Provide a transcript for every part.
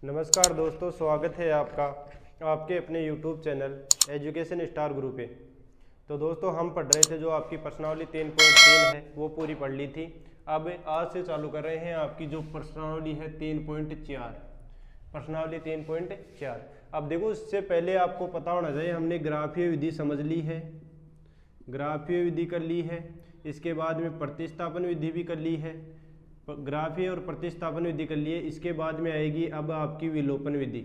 नमस्कार दोस्तों, स्वागत है आपका आपके अपने YouTube चैनल एजुकेशन स्टार गुरु पे। तो दोस्तों हम पढ़ रहे थे जो आपकी प्रश्नावली 3.3 है वो पूरी पढ़ ली थी। अब आज से चालू कर रहे हैं आपकी जो प्रश्नावली है 3.4, प्रश्नावली 3.4। अब देखो इससे पहले आपको पता होना चाहिए हमने ग्राफीय विधि समझ ली है, ग्राफीय विधि कर ली है, इसके बाद में प्रतिस्थापन विधि भी कर ली है, ग्राफीय और प्रतिस्थापन विधि कर लिए। इसके बाद में आएगी अब आपकी विलोपन विधि।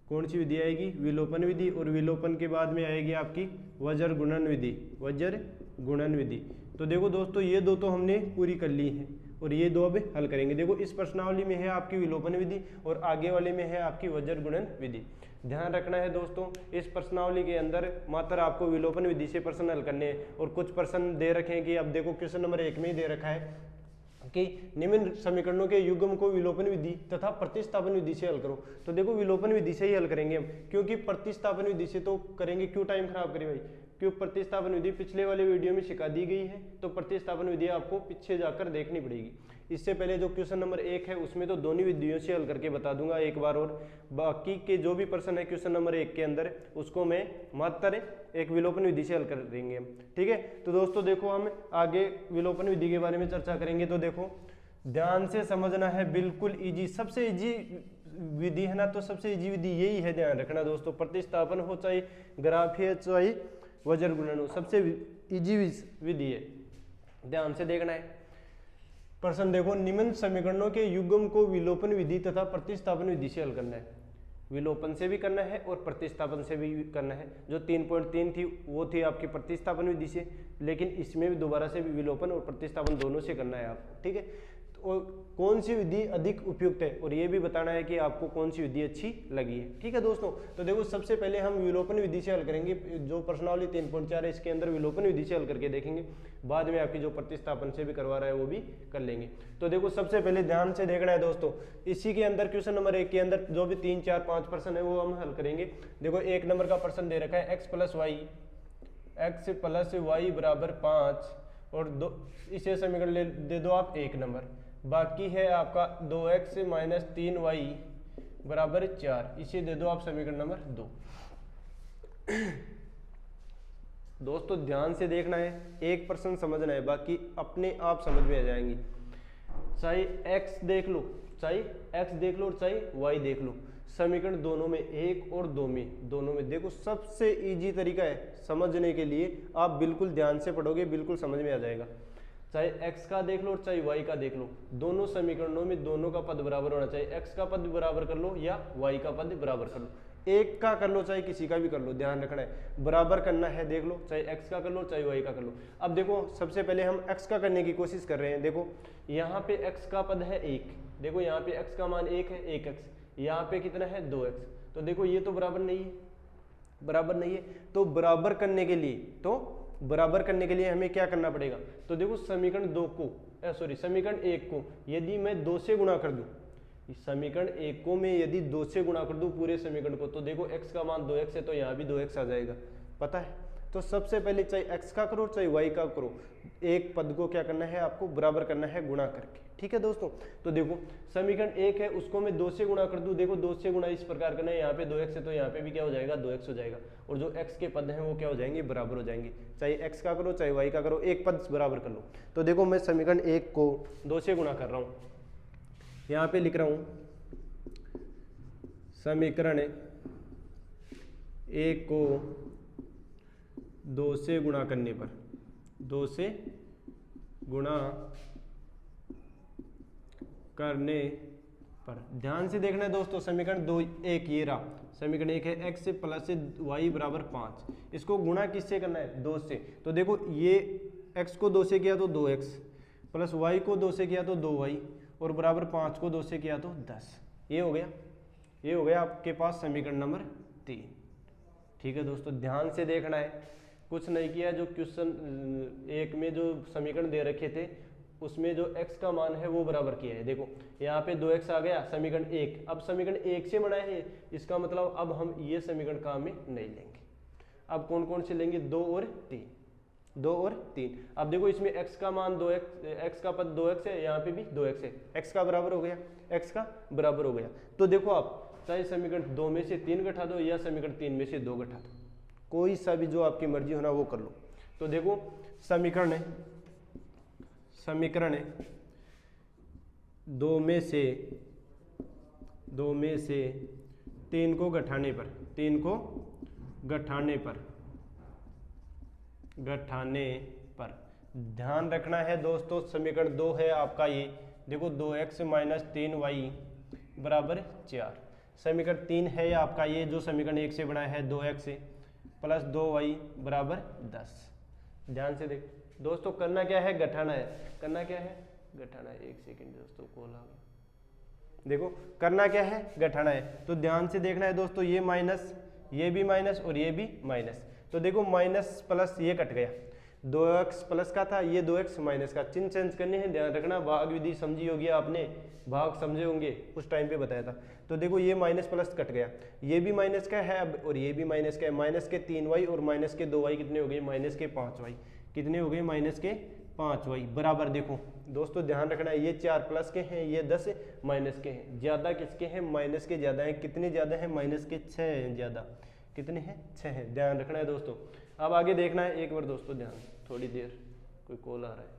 कौन सी विधि आएगी? विलोपन विधि। और विलोपन के बाद में आएगी आपकी वज्र गुणन विधि, वज्र गुणन विधि। तो देखो दोस्तों ये दो तो हमने पूरी कर ली है और ये दो अब हल करेंगे। देखो इस प्रश्नावली में है आपकी विलोपन विधि और आगे वाले में है आपकी वज्र गुणन विधि। ध्यान रखना है दोस्तों, इस प्रश्नावली के अंदर मात्र आपको विलोपन विधि से प्रश्न हल करने हैं और कुछ प्रश्न दे रखे हैं कि अब देखो क्वेश्चन नंबर 1 में ही दे रखा है कि निम्न समीकरणों के युग्म को विलोपन विधि तथा प्रतिस्थापन विधि से हल करो। तो देखो विलोपन विधि से ही हल करेंगे हम, क्योंकि प्रतिस्थापन विधि से तो करेंगे क्यों टाइम खराब करें भाई, क्यों प्रतिस्थापन विधि पिछले वाले वीडियो में सिखा दी गई है, तो प्रतिस्थापन विधि आपको पीछे जाकर देखनी पड़ेगी। इससे पहले जो क्वेश्चन नंबर 1 है उसमें तो दोनों विधियों से हल करके बता दूंगा एक बार, और बाकी के जो भी प्रश्न है क्वेश्चन नंबर 1 के अंदर उसको मैं मात्र एक विलोपन विधि से हल कर देंगे। ठीक है, तो दोस्तों देखो हम आगे विलोपन विधि के बारे में चर्चा करेंगे। तो देखो ध्यान से समझना है, बिल्कुल इजी, सबसे इजी विधि है ना, तो सबसे इजी विधि यही है, ध्यान रखना दोस्तों। प्रतिस्थापन हो चाहे ग्राफीय चाहे वज्र गुणन हो, सबसे इजी विधि है, ध्यान से देखना है। प्रश्न देखो, निम्न समीकरणों के युग्म को विलोपन विधि तथा प्रतिस्थापन विधि से हल करना है। विलोपन से भी करना है और प्रतिस्थापन से भी करना है। जो 3.3 थी वो थी आपकी प्रतिस्थापन विधि से, लेकिन इसमें भी दोबारा से भी विलोपन और प्रतिस्थापन दोनों से करना है आपको। ठीक है, और कौन सी विधि अधिक उपयुक्त है और ये भी बताना है कि आपको कौन सी विधि अच्छी लगी है। ठीक है दोस्तों, तो देखो सबसे पहले हम विलोपन विधि से हल करेंगे। जो प्रश्नावली 3.4 है इसके अंदर विलोपन विधि से हल करके देखेंगे, बाद में आपकी जो प्रतिस्थापन से भी करवा रहा है वो भी कर लेंगे। तो देखो सबसे पहले ध्यान से देखना है दोस्तों, इसी के अंदर क्वेश्चन नंबर 1 के अंदर जो भी 3, 4, 5 प्रश्न है वो हम हल करेंगे। देखो 1 नंबर का प्रश्न दे रखा है x प्लस वाई बराबर 5 और इसे समीकरण दे दो आप 1 नंबर। बाकी है आपका 2x माइनस 3y बराबर 4, इसे दे दो आप समीकरण नंबर 2। दोस्तों ध्यान से देखना है, एक प्रश्न समझना है, बाकी अपने आप समझ में आ जाएंगी। चाहे x देख लो, चाहे x देख लो और चाहे y देख लो, समीकरण दोनों में 1 और 2 में, दोनों में देखो सबसे इजी तरीका है समझने के लिए। आप बिल्कुल ध्यान से पढ़ोगे बिल्कुल समझ में आ जाएगा। चाहे x का देख लो और चाहे y का देख लो, दोनों समीकरणों में दोनों का पद बराबर होना चाहिए। x का पद बराबर कर लो या y का पद बराबर कर लो, एक का कर लो चाहे किसी का भी कर लो, ध्यान रखना है बराबर करना है। देख लो चाहे x का कर लो चाहे y का कर लो। अब देखो सबसे पहले हम x का करने की कोशिश कर रहे हैं। देखो यहाँ पे x का पद है 1, देखो यहाँ पे x का मान 1 है, 1x, यहाँ पे कितना है 2x, तो देखो ये तो बराबर नहीं है, बराबर नहीं है। तो बराबर करने के लिए हमें क्या करना पड़ेगा? तो देखो समीकरण 2 को समीकरण 1 को यदि मैं 2 से गुणा कर दूं, समीकरण 1 को मैं यदि 2 से गुणा कर दूं पूरे समीकरण को, तो देखो x का मान 2x है तो यहाँ भी 2x आ जाएगा, पता है। तो सबसे पहले चाहे x का करो चाहे y का करो, एक पद को क्या करना है आपको? बराबर करना है गुणा करके। ठीक है दोस्तों, तो देखो समीकरण 1 है उसको मैं 2 से गुणा कर दूं, देखो 2 से गुणा इस प्रकार करना है, यहाँ पे 2x है तो यहाँ पे भी क्या हो जाएगा? 2x हो जाएगा, और जो x के पद हैं वो क्या हो जाएंगे? बराबर हो जाएंगे। चाहे x का करो चाहे y का करो, एक पद बराबर कर लो। तो देखो मैं समीकरण 1 को 2 से गुणा कर रहा हूँ, यहाँ पे लिख रहा हूँ समीकरण 1 को 2 से गुणा करने पर, 2 से गुणा करने पर, ध्यान से देखना है दोस्तों। समीकरण 2 1 ये रहा, समीकरण 1 है x प्लस y बराबर 5, इसको गुणा किससे करना है? 2 से। तो देखो ये x को 2 से किया तो 2x, प्लस y को 2 से किया तो 2y, और बराबर 5 को 2 से किया तो 10। ये हो गया, ये हो गया आपके पास समीकरण नंबर 3। ठीक है दोस्तों, ध्यान से देखना है, कुछ नहीं किया। जो क्वेश्चन 1 में जो समीकरण दे रखे थे उसमें जो x का मान है वो बराबर किया है। देखो यहाँ पे 2x आ गया, समीकरण 1, अब समीकरण 1 से बनाए हैं, इसका मतलब अब हम ये समीकरण काम में नहीं लेंगे। अब कौन कौन से लेंगे? 2 और 3। 2 और 3। अब देखो इसमें x का मान 2x, x का पद 2x है, यहाँ पे भी 2x है, x का बराबर हो गया, x का बराबर हो गया। तो देखो आप चाहे समीकरण 2 में से 3 घटा दो या समीकरण 3 में से 2 घटा दो, कोई सा भी जो आपकी मर्जी होना वो कर लो। तो देखो समीकरण है 2 में से 3 को घटाने पर ध्यान रखना है दोस्तों, समीकरण 2 है आपका ये, देखो 2x माइनस 3y बराबर 4। समीकरण 3 है आपका ये जो समीकरण 1 से बना है 2x प्लस 2y बराबर 10। ध्यान से देख दोस्तों, करना क्या है, घटाना है, घटाना है। एक सेकंड दोस्तों, कॉल आ गया। देखो करना क्या है, घटाना है। तो ध्यान से देखना है दोस्तों, ये माइनस, ये भी माइनस और ये भी माइनस। तो देखो माइनस प्लस ये कट गया, 2x प्लस का था, ये 2x माइनस का। चिन्ह चेंज करने हैं, ध्यान रखना। भाग विधि समझी होगी आपने, भाग समझे होंगे, उस टाइम पे बताया था। तो देखो ये माइनस प्लस कट गया, ये भी माइनस का है अब और ये भी माइनस का है। माइनस के 3y और माइनस के 2y कितने हो गए, माइनस के 5y। कितने हो गए, माइनस के 5y बराबर। देखो दोस्तों ध्यान रखना है, ये 4 प्लस के हैं, ये 10 माइनस के हैं। ज्यादा किसके हैं, माइनस के ज्यादा हैं। कितने ज्यादा हैं, माइनस के 6 हैं ज्यादा। कितने हैं, 6 हैं। ध्यान रखना है दोस्तों। अब आगे देखना है, एक बार दोस्तों ध्यान, थोड़ी देर कोई कॉल आ रहा है।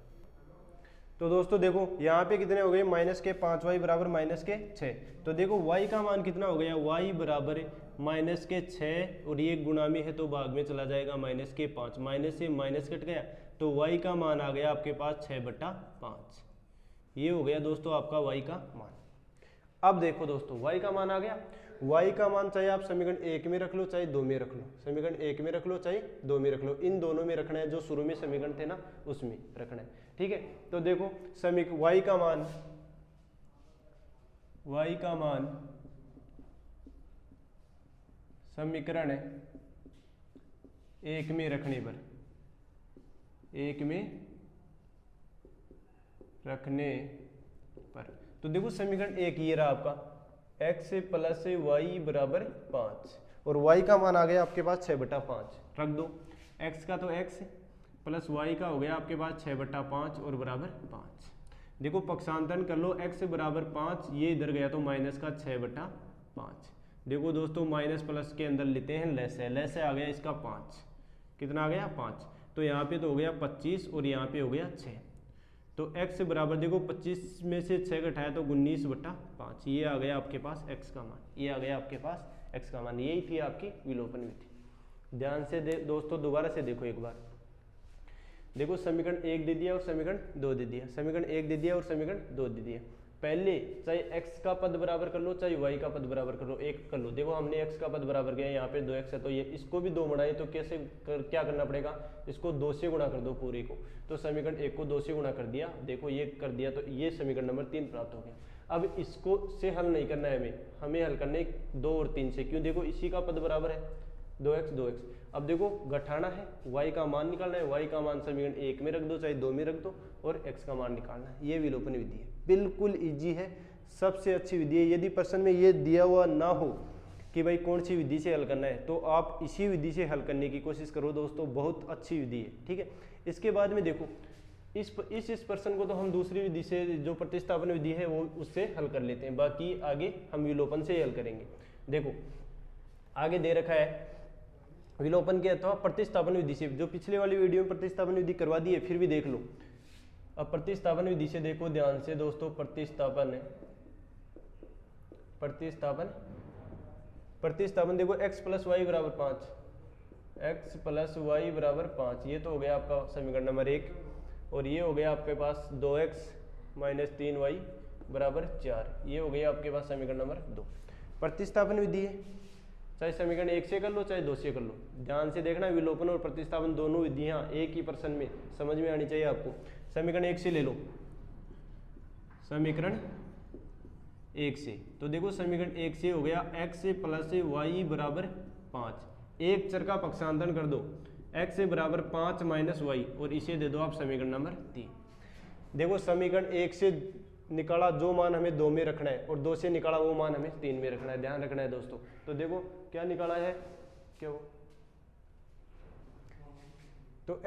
तो दोस्तों देखो यहाँ पे कितने हो गए, माइनस के 5y बराबर माइनस के 6। तो देखो y का मान कितना हो गया, y बराबर माइनस के 6 और ये गुणामी है तो भाग में चला जाएगा, माइनस के 5। माइनस से माइनस कट गया तो y का मान आ गया आपके पास 6/5। ये हो गया दोस्तों आपका y का मान। अब देखो दोस्तों y का मान आ गया। y का मान चाहे आप समीकरण 1 में रख लो चाहे 2 में रख लो, समीकरण 1 में रख लो चाहे 2 में रख लो, इन दोनों में रखना है। जो शुरू में समीकरण थे ना उसमें रखना है, ठीक है। तो देखो y का मान समीकरण 1 में रखने पर तो देखो समीकरण 1 ये रहा आपका, x प्लस y बराबर 5 और y का मान आ गया आपके पास 6/5। रख दो, x का तो x प्लस y का हो गया आपके पास 6/5 और बराबर 5। देखो पक्षांतरण कर लो, x बराबर 5, ये इधर गया तो माइनस का 6/5। देखो दोस्तों माइनस प्लस के अंदर लेते हैं लेस है आ गया इसका 5। कितना आ गया, 5। तो यहाँ पे तो हो गया 25 और यहाँ पे हो गया 6। तो x बराबर देखो 25 में से 6 घटाया तो 19/5। ये आ गया आपके पास x का मान, ये आ गया आपके पास x का मान। यही थी आपकी विलोपन विधि। ध्यान से दोस्तों दोबारा से देखो एक बार। देखो समीकरण 1 दे दिया और समीकरण 2 दे दिया, समीकरण 1 दे दिया और समीकरण 2 दे दिया। पहले चाहे x का पद बराबर कर लो चाहे y का पद बराबर कर लो, एक कर लो। देखो हमने x का पद बराबर किया, यहाँ पे 2x है तो ये इसको भी 2 बढ़ाए तो कैसे क्या करना पड़ेगा, इसको 2 से गुणा कर दो पूरे को। तो समीकरण 1 को 2 से गुणा कर दिया, देखो ये कर दिया तो ये समीकरण नंबर 3 प्राप्त हो गया। अब इसको से हल नहीं करना है हमें हल करने 2 और 3 से। क्यों, देखो इसी का पद बराबर है 2x। अब देखो घटाना है, y का मान निकालना है। y का मान समीकरण 1 में रख दो चाहे 2 में रख दो और x का मान निकालना है। ये विलोपन विधि है, बिल्कुल इजी है, सबसे अच्छी विधि है। यदि प्रश्न में ये दिया हुआ ना हो कि भाई कौन सी विधि से हल करना है तो आप इसी विधि से हल करने की कोशिश करो दोस्तों, बहुत अच्छी विधि है, ठीक है। इसके बाद में देखो इस प्रश्न को तो हम दूसरी विधि से, जो प्रतिस्थापन विधि है वो उससे हल कर लेते हैं, बाकी आगे हम विलोपन से ही हल करेंगे। देखो आगे दे रखा है विलोपन के अथवा प्रतिस्थापन विधि से, जो पिछले वाली वीडियो में प्रतिस्थापन विधि करवा दी है फिर भी देख लो। अब प्रतिस्थापन विधि से देखो ध्यान से दोस्तों, प्रतिस्थापन देखो x प्लस वाई बराबर 5, x प्लस वाई बराबर 5, ये तो हो गया आपका समीकरण नंबर 1 और ये हो गया आपके पास 2x माइनस 3y बराबर 4, ये हो गया आपके पास समीकरण नंबर 2। प्रतिस्थापन विधि है, चाहे समीकरण 1 से कर लो चाहे 2 से कर लो। ध्यान से देखना, विलोपन और प्रतिस्थापन दोनों विधियां एक ही प्रश्न में समझ में आनी चाहिए आपको। समीकरण 1 से ले लो, समीकरण 1 से तो देखो समीकरण 1 से हो गया x प्लस वाई बराबर 5। एक चर का पक्षांतरण कर दो, x बराबर 5 माइनस वाई और इसे दे दो आप समीकरण नंबर 3। देखो समीकरण 1 से निकाला जो मान हमें 2 में रखना है और 2 से निकाला वो मान हमें 3 में रखना है, ध्यान रखना है दोस्तों। तो देखो क्या निकाला है, क्या वो तो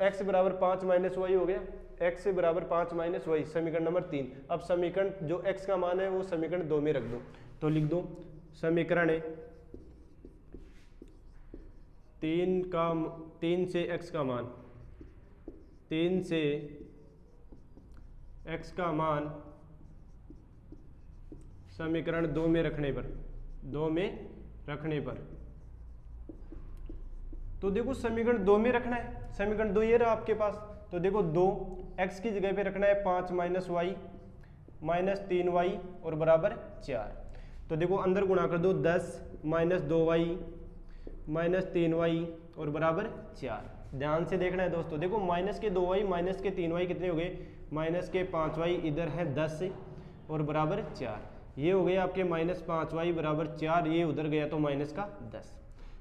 x बराबर 5 माइनस वाई हो गया, x बराबर 5 माइनस वाई, समीकरण नंबर 3। अब समीकरण जो x का मान है वो समीकरण 2 में रख दो, तो लिख दो समीकरण 3 से x का मान, 3 से x का मान समीकरण 2 में रखने पर, 2 में रखने पर, तो देखो समीकरण 2 में रखना है, समीकरण 2 ये रहा आपके पास, तो देखो 2 x की जगह पे रखना है 5 माइनस वाई माइनस 3y और बराबर 4। तो देखो अंदर गुणा कर दो, 10 माइनस 2y माइनस 3y और बराबर 4। ध्यान से देखना है दोस्तों, देखो माइनस के 2y माइनस के 3y कितने हो गए, माइनस के 5y, इधर है 10 और बराबर 4, ये हो गया आपके माइनस 5y बराबर 4, ये उधर गया तो माइनस का 10।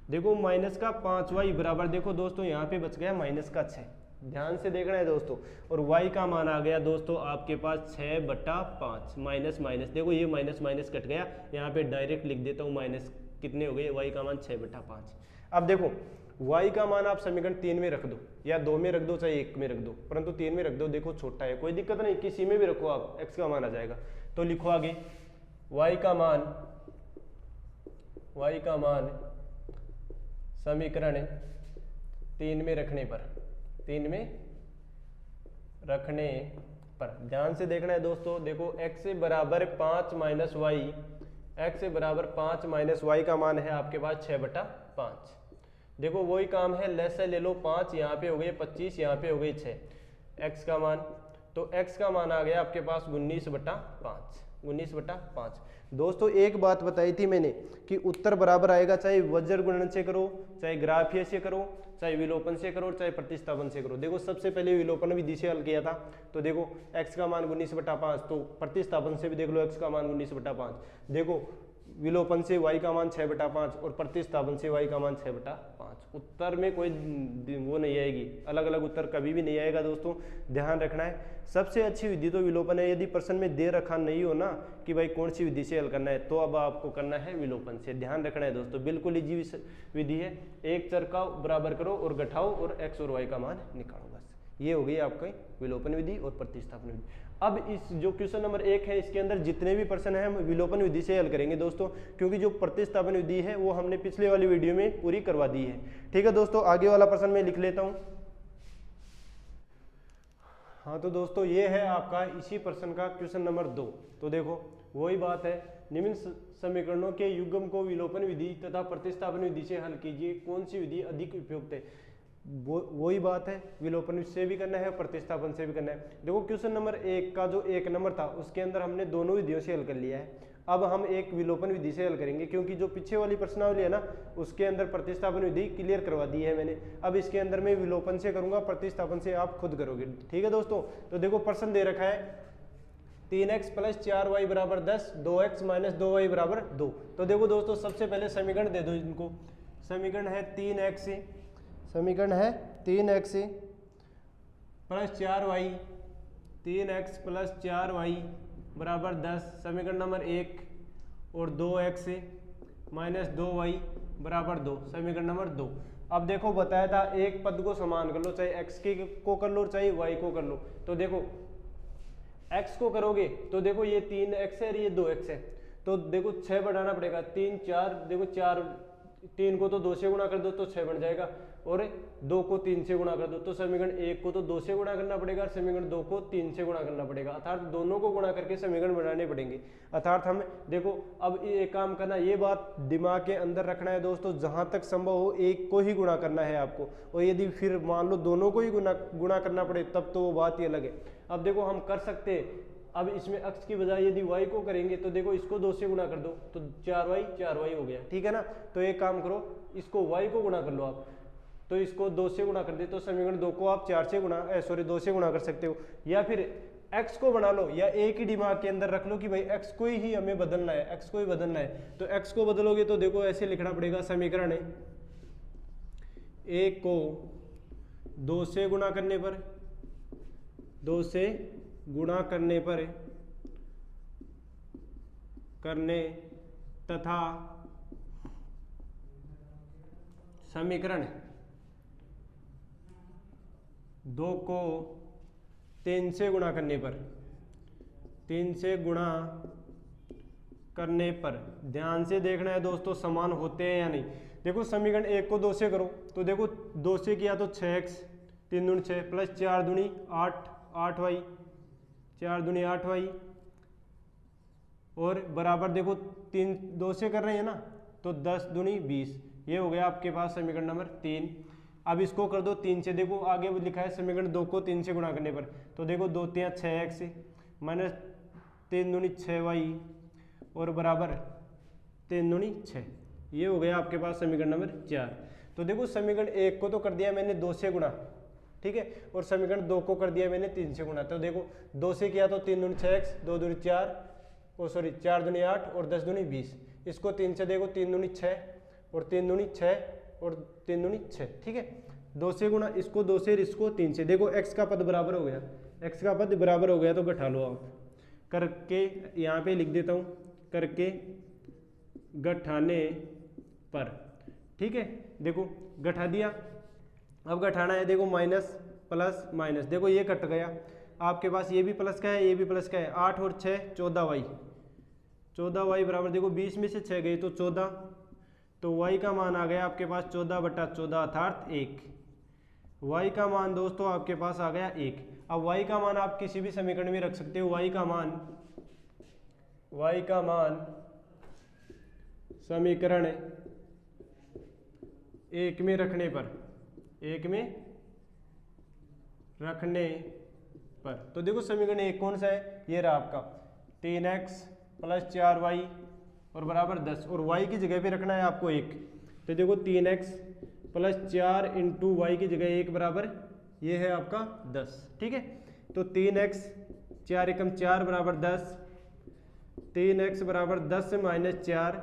देखो माइनस का 5y बराबर, देखो दोस्तों यहाँ पे बच गया माइनस का 6, ध्यान से देखना है दोस्तों, और y का मान आ गया दोस्तों आपके पास 6/5, माइनस माइनस, देखो ये माइनस माइनस कट गया, यहाँ पे डायरेक्ट लिख देता हूँ माइनस कितने हो गए, y का मान 6/5। अब देखो y का मान आप समीकरण 3 में रख दो, या 2 में रख दो, चाहे 1 में रख दो, परंतु 3 में रख दो, देखो छोटा है कोई दिक्कत नहीं, किसी में भी रखो आप, x का मान आ जाएगा। तो लिखो आगे y का मान समीकरण 3 में रखने पर, 3 में रखने पर, ध्यान से देखना है दोस्तों, देखो x बराबर 5 माइनस वाई, x बराबर 5 माइनस वाई का मान है आपके पास 6/5। देखो वही काम है, लेस से ले लो 5, यहाँ पे हो गए 25, यहाँ पे हो गई 6, x का मान, तो x का मान आ गया आपके पास 19/5, 19/5। दोस्तों एक बात बताई थी मैंने कि उत्तर बराबर आएगा चाहे वज्र गुणन से करो, चाहे ग्राफीय से करो, चाहे विलोपन से करो, चाहे प्रतिस्थापन से करो। देखो सबसे पहले विलोपन विधि से हल किया था, तो देखो x का मान 19/5, तो प्रतिस्थापन से भी देख लो x का मान 19/5, देखो विलोपन से y का मान 6/5 और प्रतिस्थापन से y का मान 6/5। उत्तर में कोई वो नहीं आएगी, अलग अलग उत्तर कभी भी नहीं आएगा दोस्तों, ध्यान रखना है। सबसे अच्छी विधि तो विलोपन है, यदि प्रश्न में दे रखा नहीं हो ना कि भाई कौन सी विधि से हल करना है, तो अब आपको करना है विलोपन से, ध्यान रखना है दोस्तों, बिल्कुल इजी विधि है। एक चर का बराबर करो और घटाओ और x और y का मान निकालो, बस ये हो गई आपकी विलोपन विधि और प्रतिस्थापन विधि। अब इस जो क्वेश्चन नंबर 1 है, इसके अंदर जितने भी प्रश्न हैं हम विलोपन विधि से हल करेंगे दोस्तों, क्योंकि जो प्रतिस्थापन विधि है वो हमने पिछले वाली वीडियो में पूरी करवा दी है। ठीक है दोस्तों, आगे वाला प्रश्न मैं लिख लेता हूँ। हाँ तो दोस्तों ये है आपका इसी प्रश्न का क्वेश्चन नंबर 2। तो देखो वही बात है, निम्न समीकरणों के युग्म को विलोपन विधि तथा प्रतिस्थापन विधि से हल कीजिए, कौन सी विधि अधिक उपयुक्त है। वही बात है, विलोपन से भी करना है प्रतिस्थापन से भी करना है। देखो क्वेश्चन नंबर 1 का जो 1 नंबर था उसके अंदर हमने दोनों विधियों से हल कर लिया है, अब हम एक विलोपन विधि से हल करेंगे, क्योंकि जो पीछे वाली प्रश्नावली है ना उसके अंदर प्रतिस्थापन विधि क्लियर करवा दी है मैंने। अब इसके अंदर मैं विलोपन से करूंगा, प्रतिस्थापन से आप खुद करोगे। ठीक है दोस्तों, तो देखो प्रश्न दे रखा है 3x + 4y बराबर 10, 2x - 2y बराबर 2। तो देखो दोस्तों सबसे पहले समीकरण दे दो इनको, समीकरण है 3x + 4y, 3x + 4y बराबर 10, समीकरण नंबर 1, और 2x - 2y बराबर 2, समीकरण नंबर 2। अब देखो बताया था एक पद को समान कर लो, चाहे x को कर लो चाहे y को कर लो। तो देखो x को करोगे तो देखो ये 3x है और ये 2x है, तो देखो 6 बढ़ाना पड़ेगा, 3 4, देखो 4, 3 को तो 2 से गुणा कर दो तो 6 बन जाएगा, और 2 को 3 से गुणा कर दो, तो समीकरण 1 को तो 2 से गुणा करना पड़ेगा और समीकरण 2 को 3 से गुणा करना पड़ेगा, अर्थात दोनों को गुणा करके समीकरण बनाने पड़ेंगे। अर्थात हम देखो अब एक काम करना, ये बात दिमाग के अंदर रखना है दोस्तों, जहां तक संभव हो एक को ही गुणा करना है आपको, और यदि फिर मान लो दोनों को ही गुणा करना पड़े तब तो वो बात ही अलग है। अब देखो हम कर सकते हैं, अब इसमें x की बजाय यदि y को करेंगे तो देखो इसको 2 से गुणा कर दो तो 4y हो गया, ठीक है ना। तो एक काम करो, इसको y को गुणा कर लो आप, तो इसको 2 से गुणा कर दे तो समीकरण 2 को आप 2 से गुणा कर सकते हो, या फिर x को बना लो, या एक ही दिमाग के अंदर रख लो कि भाई x को ही हमें बदलना है, x को ही बदलना है। तो x को बदलोगे तो देखो ऐसे लिखना पड़ेगा, समीकरण है 1 को 2 से गुणा करने पर, 2 से गुणा करने तथा 2 को 3 से गुणा करने पर, 3 से गुणा करने पर ध्यान से देखना है दोस्तों समान होते हैं या नहीं। देखो समीकरण 1 को 2 से करो तो देखो 2 से किया तो 6x 3 दूनी 6 प्लस 4 दूनी 8 8y 4 दूनी 8y और बराबर देखो 3 2 से कर रहे हैं ना तो 10 दूनी 20। ये हो गया आपके पास समीकरण नंबर 3। अब इसको कर दो 3 से, देखो आगे लिखा है समीकरण 2 को 3 से गुणा करने पर, तो देखो 2 3 6x माइनस 3 दूनी 6y और बराबर 3 दूनी 6। ये हो गया आपके पास समीकरण नंबर 4। तो देखो समीकरण 1 को तो कर दिया मैंने 2 से गुणा, ठीक है, और समीकरण 2 को कर दिया मैंने 3 से गुणा। तो देखो 2 से किया तो 3 दूनी 6x 2 दूनी 4 4 दूनी 8 और 10 दूनी 20। इसको 3 से देखो 3 दूनी 6 और 3 दूनी 6 और 3 दूनी 6, ठीक है, 2 से गुणा, इसको 2 से इसको 3 से। देखो x का पद बराबर हो गया, x का पद बराबर हो गया तो घटा लो आप करके, यहाँ पे लिख देता हूँ करके घटाने पर, ठीक है। देखो घटा दिया, अब घटाना है, देखो माइनस प्लस माइनस, देखो ये कट गया आपके पास, ये भी प्लस का है ये भी प्लस का है, 8 और 6 14y 14y बराबर देखो 20 में से 6 गई तो 14, तो y का मान आ गया आपके पास 14/14 अर्थात 1। y का मान दोस्तों आपके पास आ गया 1। अब y का मान आप किसी भी समीकरण में रख सकते हो। y का मान समीकरण 1 में रखने पर, 1 में रखने पर, तो देखो समीकरण 1 कौन सा है, ये रहा आपका 3x प्लस 4y और बराबर 10, और y की जगह पे रखना है आपको 1। तो देखो 3x प्लस 4 इंटू वाई की जगह 1 बराबर, ये है आपका 10, ठीक है। तो 3x 4 एकम 4 बराबर 10, 3x बराबर 10 माइनस 4,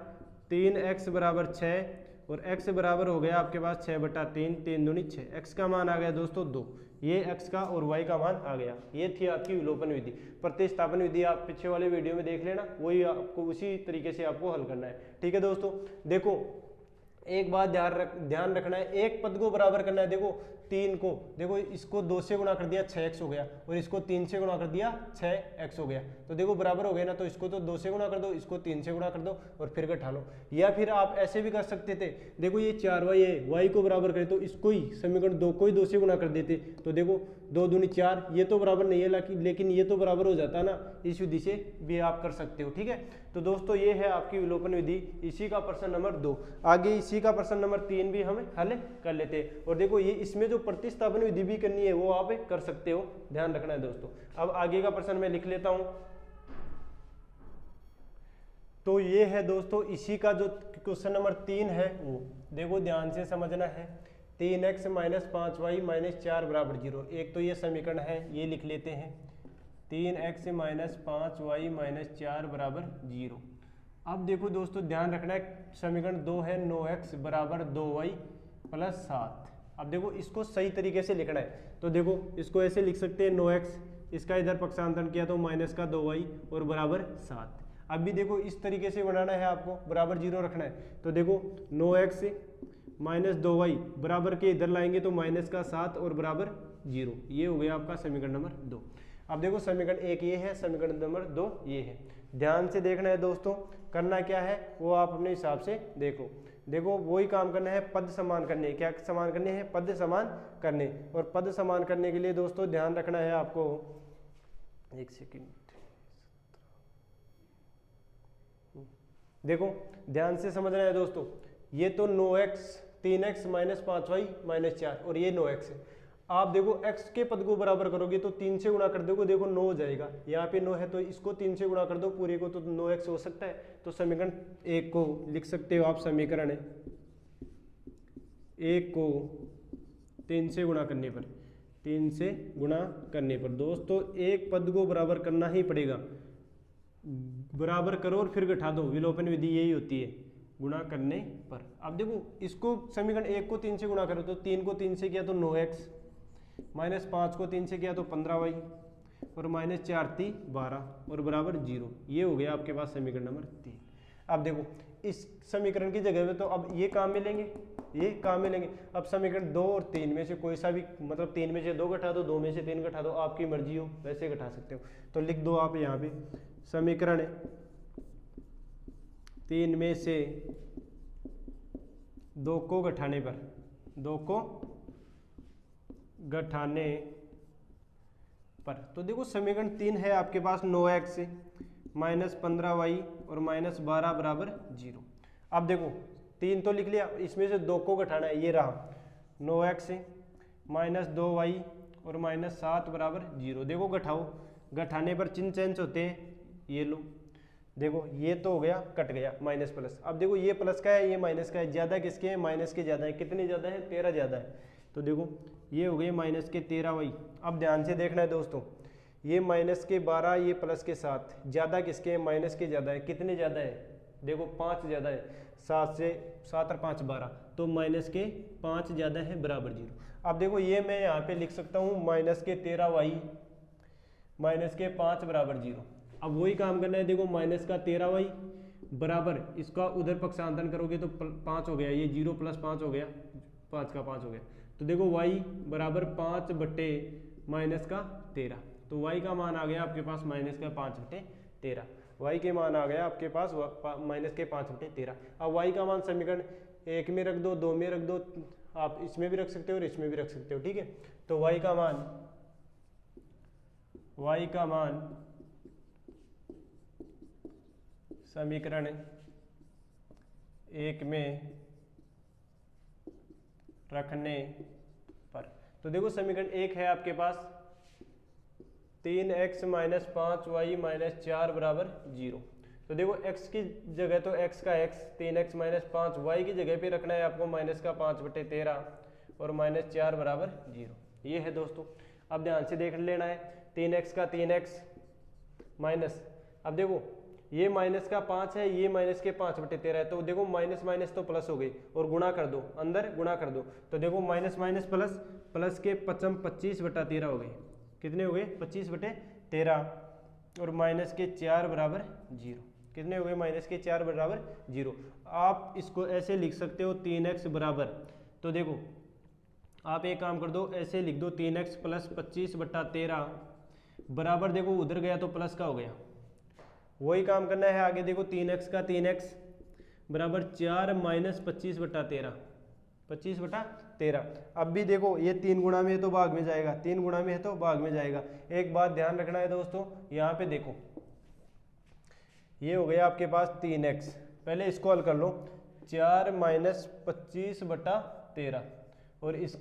3x बराबर 6 और x बराबर हो गया आपके पास 6/3, 3 दूनी 6। x का मान आ गया दोस्तों 2, ये x का और y का मान आ गया। ये थी आपकी विलोपन विधि। प्रतिस्थापन विधि आप पीछे वाले वीडियो में देख लेना, वही आपको उसी तरीके से आपको हल करना है, ठीक है दोस्तों। देखो एक बात ध्यान रखना है, एक पद को बराबर करना है। देखो 3 को, देखो इसको 2 से गुणा कर दिया 6x हो गया, और इसको 3 से गुणा कर दिया 6x हो गया, तो देखो बराबर हो गया ना। तो इसको तो 2 से गुणा कर दो, इसको 3 से गुणा कर दो और फिर घटा लो। या फिर आप ऐसे भी कर सकते थे, देखो ये 4y है, y को बराबर करें तो इसको ही समीकरण 2 को ही 2 से गुणा कर देते, तो देखो 2 दूनी 4, ये तो बराबर नहीं है लेकिन ये तो बराबर हो जाता ना। इस विधि से भी आप कर सकते हो, ठीक है। तो दोस्तों ये है आपकी विलोपन विधि, इसी का प्रश्न नंबर 2। आगे इसी का प्रश्न नंबर 3 भी हम हल कर लेते हैं। और देखो ये इसमें जो प्रतिस्थापन विधि भी करनी है वो आप कर सकते हो, ध्यान रखना है दोस्तों। अब आगे का प्रश्न मैं लिख लेता हूं। तो ये है दोस्तों इसी का जो क्वेश्चन नंबर 3 है, वो देखो ध्यान से समझना है। 3x माइनस 5y माइनस 4 बराबर 0। एक तो ये समीकरण है, ये लिख लेते हैं, 3x माइनस 5y माइनस 4 बराबर 0। अब देखो दोस्तों ध्यान रखना है, समीकरण 2 है 9x बराबर 2y प्लस 7। अब देखो इसको सही तरीके से लिखना है, तो देखो इसको ऐसे लिख सकते हैं 9x, इसका इधर पक्षांतरण किया तो माइनस का 2y और बराबर 7। अब भी देखो इस तरीके से बनाना है आपको, बराबर 0 रखना है। तो देखो 9x माइनस 2y बराबर के इधर लाएंगे तो माइनस का 7 और बराबर 0। ये हो गया आपका समीकरण नंबर 2। अब देखो समीकरण 1 ये है, समीकरण नंबर 2 ये है। ध्यान से देखना है दोस्तों, करना क्या है वो आप अपने हिसाब से देखो। देखो वही काम करना है, पद समान करने। क्या समान करने हैं? पद समान करने। और पद समान करने के लिए दोस्तों ध्यान रखना है आपको, एक सेकेंड, देखो ध्यान से समझना है दोस्तों। ये तो 9x 3x minus 5y minus 4 और ये 9x है। आप देखो x के पद को बराबर करोगे तो 3 से गुणा कर दोगे, देखो 9 हो जाएगा। यहाँ पे 9 है तो इसको 3 से गुणा कर दो पूरे को, तो 9x हो सकता है। तो समीकरण 1 को लिख सकते हो आप, समीकरण 1 को 3 से गुणा करने पर, 3 से गुणा करने पर दोस्तों एक पद को बराबर करना ही पड़ेगा। बराबर करो और फिर घटा दो, विलोपन विधि यही होती है, गुणा करने पर। अब देखो इसको समीकरण 1 को 3 से गुणा करो तो 3 को 3 से किया तो 9x माइनस 5 को 3 से किया तो 15y और माइनस 4 3 12 और बराबर 0। ये हो गया आपके पास समीकरण नंबर 3। अब देखो इस समीकरण की जगह में तो अब ये काम मिलेंगे, ये काम मिलेंगे। अब समीकरण 2 और 3 में से कोई सा भी, मतलब 3 में से 2 घटा दो, 2 में से 3 घटा दो, आपकी मर्जी हो वैसे घटा सकते हो। तो लिख दो आप यहाँ पे समीकरण 3 में से 2 को घटाने पर, 2 को घटाने पर, तो देखो समीकरण 3 है आपके पास 9x माइनस 15y और माइनस 12 बराबर 0। अब देखो 3 तो लिख लिया, इसमें से 2 को घटाना है, ये रहा 9x माइनस 2y और माइनस 7 बराबर 0। देखो घटाओ, घटाने पर चिन्ह चेंज होते हैं, ये लो देखो ये तो हो गया, कट गया माइनस प्लस। अब देखो ये प्लस का है, ये माइनस का है, ज़्यादा किसके है, माइनस के ज़्यादा है। कितने ज़्यादा है, 13 ज़्यादा है। तो देखो ये हो गए माइनस के 13y। अब ध्यान से देखना है दोस्तों, ये माइनस के 12, ये प्लस के 7, ज़्यादा किसके हैं, माइनस के ज़्यादा है। कितने ज़्यादा है, देखो 5 ज़्यादा है, 7 से 7 और 5 12, तो माइनस के 5 ज़्यादा है बराबर 0। अब देखो ये मैं यहाँ पे लिख सकता हूँ माइनस के 13y माइनस के 5 बराबर 0। अब वही काम करना है, देखो माइनस का 13y बराबर, इसका उधर पक्षांतरण करोगे तो 5 हो गया, ये 0 प्लस 5 हो गया, 5 का 5 हो गया। तो देखो y बराबर 5 बटे माइनस का 13, तो y का मान आ गया आपके पास माइनस का 5 बटे 13। y के मान आ गया आपके पास माइनस के 5 बटे 13। अब y का मान समीकरण 1 में रख दो, 2 में रख दो, आप इसमें भी रख सकते हो और इसमें भी रख सकते हो, ठीक है। तो y का मान समीकरण 1 में रखने पर, तो देखो समीकरण 1 है आपके पास 3x माइनस 5y माइनस 4 बराबर 0। तो देखो x की जगह तो x का x, 3x माइनस 5, y की जगह पे रखना है आपको माइनस का 5 बटे 13 और माइनस 4 बराबर 0। ये है दोस्तों। अब ध्यान से देख लेना है, 3x का 3x माइनस, अब देखो ये माइनस का 5 है, ये माइनस के 5 बटे 13 है, तो देखो माइनस माइनस तो प्लस हो गई और गुणा कर दो, अंदर गुणा कर दो, तो देखो माइनस माइनस प्लस, प्लस के 25 बटा 13 हो गए। कितने हो गए, 25 बटे 13 और माइनस के 4 बराबर 0। कितने हो गए, माइनस के 4 बराबर 0। आप इसको ऐसे लिख सकते हो 3x बराबर, तो देखो आप एक काम कर दो, ऐसे लिख दो 3x प्लस 25 बटा 13 बराबर, देखो उधर गया तो प्लस का हो गया, वही काम करना है आगे। देखो 3x का 3x बराबर 4 माइनस 25 बटा 13, 25 बटा 13। अब भी देखो ये 3 गुणा में है तो भाग में जाएगा, 3 गुणा में है तो भाग में जाएगा। एक बात ध्यान रखना है दोस्तों, यहाँ पे देखो ये हो गया आपके पास 3x, पहले इसको हल कर लो, 4 माइनस 25 बटा 13 और इस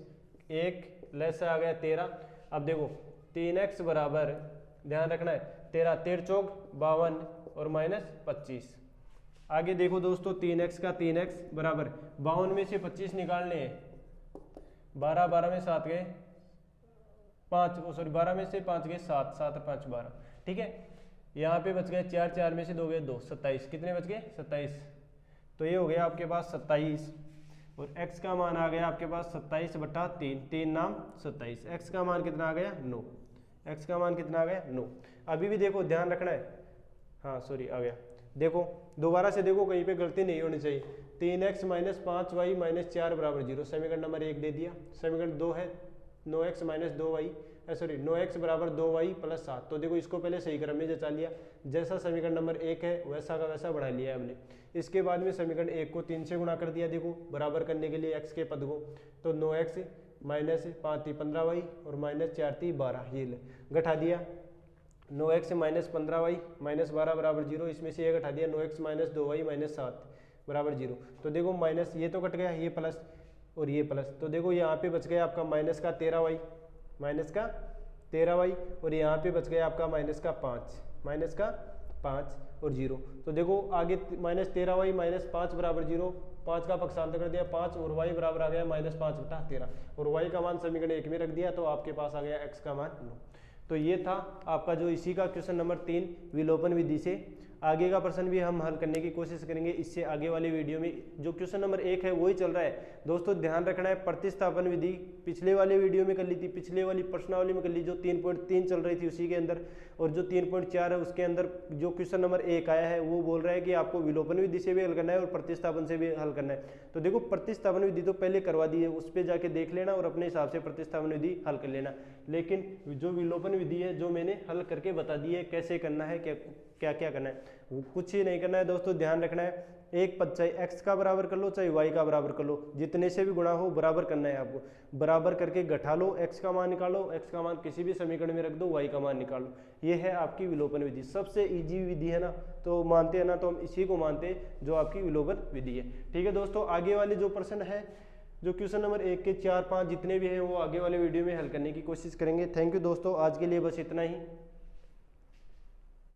एक लेस आ गया 13। अब देखो 3x बराबर, ध्यान रखना है 13, 13 चौक 52 और माइनस 25। आगे देखो दोस्तों 3x का 3x बराबर 52 में से 25 निकालने हैं, 12, 12 में 7 गए 5, सॉरी 12 में से 5 गए 7, 7 और 5 12, ठीक है। यहाँ पे बच गए 4, 4 में से 2 गए 2, 27। कितने बच गए, 27। तो ये हो गया आपके पास 27 और x का मान आ गया आपके पास 27 बटा 3, 3 नाम 27। x का मान कितना आ गया, 9। x का मान कितना आ गया, 9। अभी भी देखो ध्यान रखना है, हाँ सॉरी आ गया, देखो दोबारा से देखो कहीं पे गलती नहीं होनी चाहिए। 3x माइनस 5y माइनस 4 बराबर 0, समीकरण नंबर 1 दे दिया। समीकरण 2 है 9x minus 2y, sorry 9x बराबर 2y प्लस 7। तो देखो इसको पहले सही क्रम में जचा लिया, जैसा समीकरण नंबर 1 है वैसा का वैसा बढ़ा लिया है हमने। इसके बाद में समीकरण 1 को 3 से गुणा कर दिया, देखो बराबर करने के लिए x के पद को, तो 9x माइनस 5 3 15y और माइनस 4 3 12, ये घटा दिया। 9x माइनस 15y माइनस 12 बराबर 0, इसमें से ये घटा दिया 9x माइनस 2y माइनस 7 बराबर 0। तो देखो माइनस ये तो कट गया, ये प्लस और ये प्लस, तो देखो यहाँ पे बच गया आपका माइनस का 13y, माइनस का 13y और यहाँ पे बच गया आपका माइनस का 5, माइनस का 5 और 0। तो देखो आगे माइनस 13y माइनस 5 बराबर 0, 5 का पक्षांतर कर दिया 5 और y बराबर आ गया माइनस 5 बटा 13 और y का मान समीकरण 1 में रख दिया, तो आपके पास आ गया x का मान 9। तो ये था आपका जो इसी का क्वेश्चन नंबर 3 विलोपन विधि से आगे का प्रश्न भी हम हल करने की कोशिश करेंगे इससे आगे वाली वीडियो में। जो क्वेश्चन नंबर 1 है वही चल रहा है दोस्तों, ध्यान रखना है। प्रतिस्थापन विधि पिछले वाले वीडियो में कर ली थी, पिछले वाली प्रश्नावली में कर ली जो 3.3 चल रही थी उसी के अंदर, और जो 3.4 है उसके अंदर जो क्वेश्चन नंबर 1 आया है वो बोल रहा है कि आपको विलोपन विधि से भी हल करना है और प्रतिस्थापन से भी हल करना है। तो देखो प्रतिस्थापन विधि तो पहले करवा दी है, उस पर जाके देख लेना और अपने हिसाब से प्रतिस्थापन विधि हल कर लेना। लेकिन जो विलोपन विधि है जो मैंने हल करके बता दी है कैसे करना है, क्या क्या करना है, कुछ ही नहीं करना है दोस्तों। ध्यान रखना है एक पद चाहे x का बराबर कर लो चाहे y का बराबर कर लो, जितने से भी गुणा हो बराबर करना है आपको। बराबर करके घटा लो, x का मान निकालो, x का मान किसी भी समीकरण में रख दो, y का मान निकालो। ये है आपकी विलोपन विधि, सबसे इजी विधि है ना, तो मानते हैं ना, तो हम इसी को मानते हैं जो आपकी विलोपन विधि है। ठीक है दोस्तों, आगे वाले जो प्रश्न है जो क्वेश्चन नंबर 1 के 4, 5 जितने भी हैं वो आगे वाले वीडियो में हल करने की कोशिश करेंगे। थैंक यू दोस्तों, आज के लिए बस इतना ही।